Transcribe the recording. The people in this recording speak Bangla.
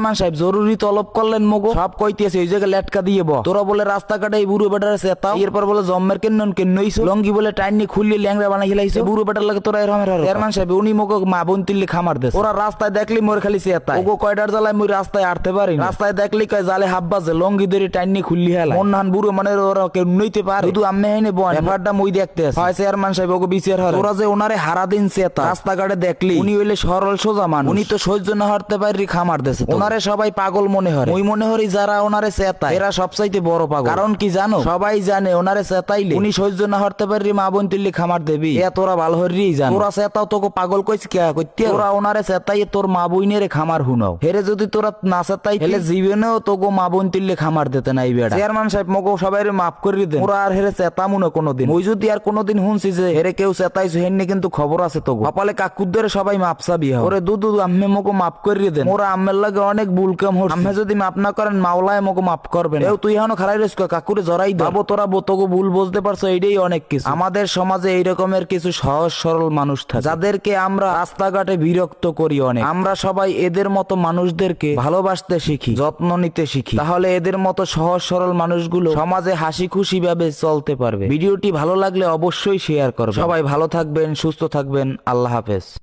মান সাহেব জরুরি তলব করলেন মগো, সব কইতেছে ওই জায়গায় লেটকা দিয়ে বহ। তোরা বলে রাস্তাঘাটে এই বুড়ো বেটার চেতাও, এরপর বলে জম্মের কেন্নন কেন্নইছো, লঙ্গি বলে টাইনি খুললি ল্যাংরা বানাই খেলাইছো, বুড়ো বেটার লাগে তোরা এরমের আর চেয়ারম্যান সাহেব উনি মগো মা বোন তুললি খামার দেশ। ওরা রাস্তায় দেখলি মোর খালি চেতায়, ওগো কয়টার জ্বালায় মই রাস্তায় আটতে পারি, রাস্তায় দেখলি কয় জালে হাব বাজে, লঙ্গি ধরে টাইনি খুললি হেলা মন নান বুড়ো মানে ওরা কেউ নইতে পারে, শুধু আমি হেনে বন ব্যাপারটা মই দেখতে আছে। হয় চেয়ারম্যান সাহেব ওগো বিচার হয়, ওরা যে ওনারে হারা দিন চেতা রাস্তাঘাটে দেখলি, উনি হইলে সরল সোজা মানুষ, উনি তো সহ্য না হারতে পারি খামার দেশে, ওনারে সবাই পাগল মনে হয়। ওই মনে হরি যারা ওনারে চেতায় এরা সবচাইতে বড় পাগল। কারণ কি জানো, সবাই জানে ওনারে চেতাইলে উনি সহ্য না হারতে পারি মা বোন তুললি খামার দেবি, এ তোরা ভালো হরি জানো। তোরা চেতাও তোকে পাগল কইছ কে কইতে, তোরা ওনারে চেতাই তোর মা বইনের খামার হুনাও, হেরে যদি তোরা না চেতাই হেলে জীবনেও তোকে মা বোন তুললি খামার দিতে নাই বেড়া। চেয়ারম্যান সাহেব মগো সবাই মাফ করে দেন, ওরা আর হেরে চেতামু না কোনোদিন। ওই যদি আর কোনোদিন শুনছি যে হেরে কেউ চেতাইছো হেননি কিন্তু খবর আছে তোকে, কপালে কাকুদের সবাই মাপ চাবি ওরে দুদু আম্মে মগো মাফ করে দেন, ওরা আম্মের লাগে অনেক ভুল কাম হচ্ছে, আম্মে যদি মাপ না করেন মাওলায় মগো মাফ করবেন। এও তুই এখনো খারাই রইছ কাকুরে জড়াই দাবো, তোরা তোকে ভুল বুঝতে পারছো এইটাই অনেক কিছু। আমাদের সমাজে এই রকমের কিছু সহজ সরল মানুষ থাকে যাদেরকে আমরা রাস্তাঘাটে বিরক্ত করি অনেক। আমরা সবাই এদের মতো মানুষদেরকে ভালোবাসতে শিখি, যত্ন নিতে শিখি, তাহলে এদের মতো সহজ সরল মানুষগুলো সমাজে হাসি খুশি ভাবে চলতে পারবে। ভিডিওটি ভালো লাগলে অবশ্যই শেয়ার করবেন। সবাই ভালো থাকবেন, সুস্থ থাকবেন, আল্লাহ হাফেজ।